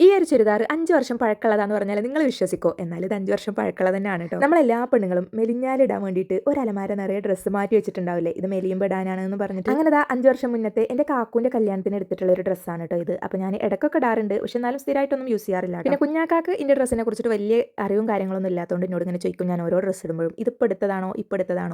ഈ ഒരു ചുരിദാർ 5 വർഷം പഴക്കമുള്ളതാന്ന് പറഞ്ഞാൽ നിങ്ങൾ വിശ്വസിക്കോ? എന്നാൽ ഇത് 5 വർഷം പഴക്കമുള്ളത് തന്നെയാണ് കേട്ടോ. നമ്മളെല്ലാ പെണ്ണുങ്ങളും മെലിഞ്ഞാലിടാൻ വേണ്ടിയിട്ട് ഒരു അലമാര നിറയെ ഡ്രസ്സ് മാറ്റി വെച്ചിട്ടുണ്ടാവില്ലേ, ഇത് മെലിയുമ്പോൾ ഇടാനാണെന്ന് പറഞ്ഞിട്ട്. അങ്ങനെ 5 വർഷം മുന്നത്തെ എൻ്റെ കാക്കൂൻ്റെ കല്യാണത്തിന് എടുത്തിട്ടുള്ള ഒരു ഡ്രസ്സാണ് കേട്ടോ ഇത്. അപ്പോൾ ഞാൻ ഇടയ്ക്കൊക്കെ ഇടാറുണ്ട്, പക്ഷെ എന്നാലും സ്ഥിരമായിട്ടൊന്നും യൂസ് ചെയ്യാറില്ല. പിന്നെ കുഞ്ഞാക്കാക്ക് ഇതിൻ്റെ ഡ്രസ്സിനെ കുറിച്ചിട്ട് വലിയ അറിവും കാര്യങ്ങളൊന്നും ഇല്ലാത്തതുകൊണ്ട് എന്നോട് ഇങ്ങനെ ചോദിക്കും ഞാൻ ഓരോ ഡ്രസ്സ് ഇടുമ്പോഴും ഇതിപ്പോൾ എടുത്തതാണോ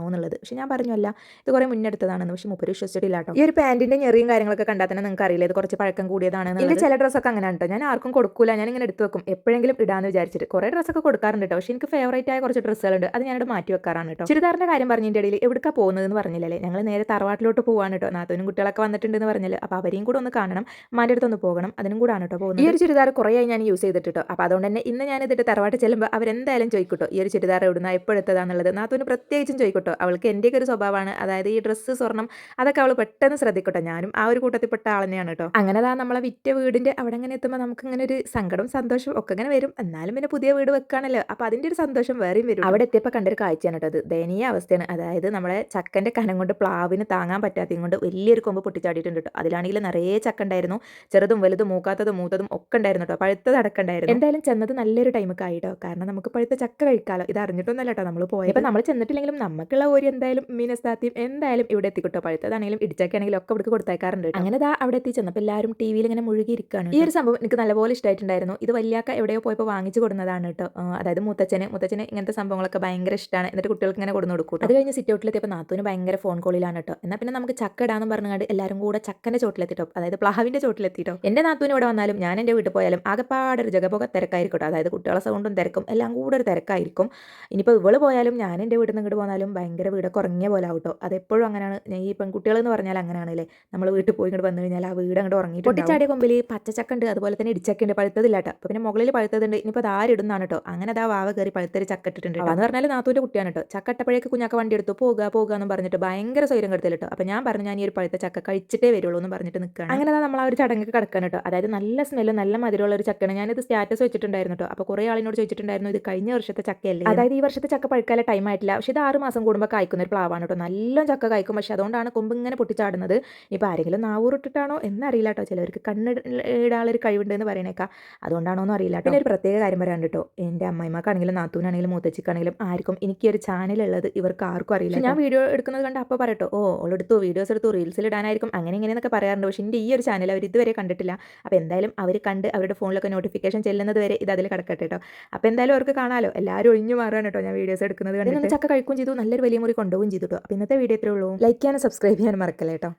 എന്നുള്ളത്. പക്ഷെ ഞാൻ പറഞ്ഞല്ല, ഇത് കുറേ മുന്നെടുത്തതാണെന്ന്. പക്ഷെ മുപ്പര് വിശ്വസിച്ചിട്ടില്ല കേട്ടോ. ഈ ഒരു പാൻറ്റിൻ്റെ ഞെറിയും കാര്യങ്ങളൊക്കെ കണ്ടാൽ തന്നെ നിങ്ങൾക്ക് അറിയില്ല ഇത് കുറച്ച് പഴക്കം കൂടിയതാണെന്ന്. ഇതിൻ്റെ ചില ഡ്രസ്സൊക്കെ അങ്ങനെ കേട്ടോ, ഞാൻ ആർക്കും കൊടുക്കൂല, ഞാനിങ്ങനെ എടുത്ത് വെക്കും എപ്പോഴെങ്കിലും ഇടാന്ന് വിചാരിച്ചിട്ട്. കുറേ ഡ്രസ്സൊക്കെ കൊടുക്കാറുണ്ട് കേട്ടോ, പക്ഷേ എനിക്ക് ഫേവറേറ്റ് ആയ കുറച്ച് ഡ്രസ്സുകളുണ്ട്, അത് ഞാനിവിടെ മാറ്റി വെക്കാറാണ് കേട്ടോ. ചുരിദാറിൻ്റെ കാര്യം പറഞ്ഞതിൻ്റെ ഇടയിൽ എവിടേക്കാ പോകുന്നതെന്ന് പറഞ്ഞില്ലല്ലേ, ഞങ്ങൾ നേരെ തറവാട്ടിലോട്ട് പോവാണ് കേട്ടോ. നാത്തൂനും കുട്ടികളൊക്കെ വന്നിട്ടുണ്ടെന്ന് പറഞ്ഞല്ലോ, അപ്പോൾ അവരെയും കൂടെ ഒന്ന് കാണണം, അമ്മാൻ്റെ അടുത്തൊന്ന് പോകണം, അതിനും കൂടാണ് കേട്ടോ പോകുന്നത്. ഈ ഒരു ചുരിദാർ കുറേ ആയി ഞാൻ യൂസ് ചെയ്തിട്ട് കേട്ടോ. അപ്പോൾ അതുകൊണ്ട് തന്നെ ഇന്ന് ഞാൻ ഇതിട്ട് തറവാട്ട് ചെല്ലുമ്പോൾ അവരെന്തായാലും ചോദിക്കട്ടോ ഈ ഒരു ചുരിദാർ എവിടുന്ന എപ്പോഴെത്തതാന്നുള്ളത്. നാത്തൂന് പ്രത്യേകിച്ചും ചോദിക്കട്ടോ, അവൾക്ക് എൻ്റെയൊക്കെ ഒരു സ്വഭാവമാണ്, അതായത് ഈ ഡ്രസ്സ് സ്വർണ്ണം അതൊക്കെ അവൾ പെട്ടെന്ന് ശ്രദ്ധിക്കട്ടോ. ഞാനും ആ ഒരു കൂട്ടത്തിൽപ്പെട്ട ആൾ തന്നെയാണ് കേട്ടോ. അങ്ങനെ നമ്മളെ വിറ്റ വീടിൻ്റെ അവിടെ അങ്ങനെ എത്തുമ്പോൾ നമുക്ക് ഇങ്ങനെ ഒരു സങ്കടം സന്തോഷം ഒക്കെ ഇങ്ങനെ വരും. എന്നാലും പിന്നെ പുതിയ വീട് വെക്കാണല്ലോ, അപ്പോൾ അതിൻ്റെ ഒരു സന്തോഷം വേറെയും വരും. അവിടെ എത്തിയപ്പോൾ കണ്ടൊരു കാഴ്ചയാണ് കേട്ടോ അത്. ദയനീയ അവസ്ഥയാണ്. അതായത് നമ്മളെ ചക്കൻ്റെ കനം കൊണ്ട് പ്ലാവിന് താങ്ങാൻ പറ്റാത്തതും കൊണ്ട് വലിയൊരു കൊമ്പ് പൊട്ടിച്ചാടിയിട്ടുണ്ട് കേട്ടോ. അതിലാണെങ്കിൽ നിറയെ ചക്ക ഉണ്ടായിരുന്നു, ചെറുതും വലുതും മൂക്കാത്തതും മൂത്തതും ഒക്കെ ഉണ്ടായിരുന്നു കേട്ടോ. പഴുത്തത് അടക്കണ്ടായിരുന്നു. എന്തായാലും ചെന്നത് നല്ലൊരു ടൈമൊക്കെ ആയിട്ടോ, കാരണം നമുക്ക് പഴുത്ത ചക്ക കഴിക്കാമല്ലോ. ഇത് അറിഞ്ഞിട്ടൊന്നുമല്ല കേട്ടോ നമ്മൾ പോയത്. ഇപ്പം നമ്മൾ ചെന്നിട്ടില്ലെങ്കിലും നമുക്കുള്ള ഒരു എന്തായാലും മീനസ്താത്തിയും എന്തായാലും ഇവിടെ എത്തിക്കിട്ടോ. പഴുത്തതാണെങ്കിലും ഇടിച്ചൊക്കെയാണെങ്കിലും ഒക്കെ ഇവിടെ കൊടുത്തേക്കാറുണ്ട്. അങ്ങനെ അവിടെ എത്തി ചെന്നപ്പോൾ എല്ലാവരും ടി വിയിൽ ഇങ്ങനെ മുഴുകിയിരിക്കുകയാണ്. ഈ ഒരു സംഭവം എനിക്ക് നല്ലപോലെ ഇഷ്ടമായിട്ടുണ്ടായിരുന്നു. ഇത് വലിയാക്ക എവിടെയോ പോയപ്പോൾ വാങ്ങിച്ചു കൊടുക്കുന്നതാണ് കേട്ടോ. അതായത് മുത്തച്ഛന് ഇങ്ങനത്തെ സംഭവങ്ങളൊക്കെ ഭയങ്കര ഇഷ്ടമാണ്. എന്നിട്ട് കുട്ടികൾക്ക് ഇങ്ങനെ കൊടുന്ന് കൊടുക്കും. അത് കഴിഞ്ഞ് സിറ്റ് ഔട്ടിലെത്തിയപ്പോൾ നാത്തൂന് ഭയങ്കര ഫോൺ കോളിലാണ് കേട്ടോ. എന്നാൽ പിന്നെ നമുക്ക് ചക്ക ഇടാന്ന് പറഞ്ഞുകൊണ്ട് എല്ലാവരും കൂടെ ചക്കൻ്റെ ചോട്ടിലെത്തിട്ടോ, അതായത് പ്ലാവിൻ്റെ ചോട്ടിലെത്തിട്ടോ. എൻ്റെ നാത്തൂന് ഇവിടെ വന്നാലും ഞാൻ എൻ്റെ വീട്ടിൽ പോയാലും ആകെപ്പാടെ ഒരു ജഗപൊക തിരക്കായിരിക്കും. അതായത് കുട്ടികളെ സൗണ്ടും തിരക്കും എല്ലാം കൂടെ ഒരു തിരക്കായിരിക്കും. ഇനിയിപ്പോൾ ഇവള് പോയാലും ഞാൻ എൻ്റെ വീട്ടിൽ നിന്ന് ഇങ്ങോട്ട് പോന്നാലും ഭയങ്കര വീടൊക്കെ ഉറങ്ങിയ പോലെ ആവട്ടോ. അതെപ്പോഴും അങ്ങനെയാണ്. ഈ പെൺകുട്ടികളെന്ന് പറഞ്ഞാൽ അങ്ങനെയാണല്ലേ, നമ്മൾ വീട്ടിൽ പോയി ഇങ്ങോട്ട് വന്നു കഴിഞ്ഞാൽ ആ വീട് അങ്ങോട്ട് ഉറങ്ങി. പൊട്ടിച്ചാടിയ കൊമ്പിൽ പച്ചച്ചക്ക ഉണ്ട്, അതുപോലെ തന്നെ ഇടിച്ചക്ക ഉണ്ട്, പഴുത്തതില്ല കേട്ടോ. അപ്പോൾ പിന്നെ മുകളിൽ പഴുത്തതുണ്ട്. ഇനിയിപ്പോൾ അത് ആരിടുന്നതാണ് കേട്ടോ. അങ്ങനെ വാവ കയറി പഴുത്തൊരു ചക്ക ഇട്ടിട്ടുണ്ട്. എന്ന് പറഞ്ഞാൽ നാത്തൂൻ്റെ കുട്ടിയാണ് കേട്ടോ. ചക്ക ഇട്ടപ്പോഴേക്ക് കുഞ്ഞാക്ക വണ്ടി എടുത്തു പോകുക എന്ന് പറഞ്ഞിട്ട് ഭയങ്കര സ്വൈര്യം കെടുത്തില്ല കേട്ടോ. അപ്പോൾ ഞാൻ പറഞ്ഞു ഞാൻ ഈ ഒരു പഴുത്ത ചക്ക കഴിച്ചിട്ടേ വരുള്ളൂ എന്ന് പറഞ്ഞിട്ട് നിൽക്കുകയാണ്. അങ്ങനെ നമ്മൾ ആ ഒരു ചടങ്ങ് കിടക്കാൻ കേട്ടോ. അതായത് നല്ല സ്മെല്ലും നല്ല മധുരമുള്ള ഒരു ചക്കയാണ്. ഞാനിത് സ്റ്റാറ്റസ് വെച്ചിട്ടുണ്ടായിരുന്നു കേട്ടോ. അപ്പോൾ കുറേ ആളിനോട് ചോദിച്ചിട്ടുണ്ടായിരുന്നു ഇത് കഴിഞ്ഞ വർഷത്തെ ചക്കയല്ലേ, അതായത് ഈ വർഷത്തെ ചക്ക പഴുക്കാല ടൈം ആയിട്ടില്ല, പക്ഷേ ഇത് 6 മാസം കൂടുമ്പോൾ കായ്ക്കുന്ന ഒരു പ്ലാവാണ് കേട്ടോ. നല്ല ചക്ക കായ്ക്കും, പക്ഷേ അതുകൊണ്ടാണ് കൊമ്പ് ഇങ്ങനെ പൊട്ടിച്ചാടുന്നത്. ഇപ്പോൾ ആരെങ്കിലും നാവൂറിട്ടിട്ടാണോ എന്നറിയില്ല കേട്ടോ. ചിലവർക്ക് കണ്ണിടാളൊരു കഴിവുണ്ടെന്ന് പറയണേക്കാം, അതുകൊണ്ടാണോ എന്ന് അറിയില്ല. പിന്നെ ഒരു പ്രത്യേക കാര്യം പറയാൻ കേട്ടോ, എൻ്റെ അമ്മമാർക്കാണെങ്കിലും നാത്തൂനാണെങ്കിലും മൂത്തച്ചിക്കാണെങ്കിലും ആർക്കും എനിക്കൊരു ചാനലുള്ളത് ഇവർക്ക് ആർക്കും അറിയില്ല. ഞാൻ വീഡിയോ എടുക്കുന്നത് കണ്ട് അപ്പോൾ പറയട്ടോ, ഓളെടുത്തു വീഡിയോസ് എടുത്തു റീൽസിൽ ഇടാനായിരിക്കും അങ്ങനെ ഇങ്ങനെയെന്നൊക്കെ പറയാറുണ്ട്. പക്ഷേ എൻ്റെ ഈ ഒരു ചാനൽ അവർ ഇതുവരെ കണ്ടിട്ടില്ല. അപ്പോൾ എന്തായാലും അവർ കണ്ട് അവരുടെ ഫോണിലൊക്കെ നോട്ടിഫിക്കേഷൻ ചെല്ലുന്നത് വരെ ഇത് അതിൽ കിടക്കട്ടെ കേട്ടോ. അപ്പോൾ എന്തായാലും അവർക്ക് കാണാമല്ലോ, എല്ലാവരും ഒഴിഞ്ഞു മാറാണ് കേട്ടോ ഞാൻ വീഡിയോസ് എടുക്കുന്നത് കണ്ടിട്ട്. ചക്ക കഴിക്കുകയും ചെയ്തു, നല്ലൊരു വലിയ മുറി കൊണ്ടുപോകും ചെയ്തു കേട്ടോ. അപ്പോൾ ഇന്നത്തെ വീഡിയോ ഇത്രേ ഉള്ളൂ. ലൈക്ക് ചെയ്യാനും സബ്സ്ക്രൈബ് ചെയ്യാനും മറക്കല്ലേ കേട്ടോ.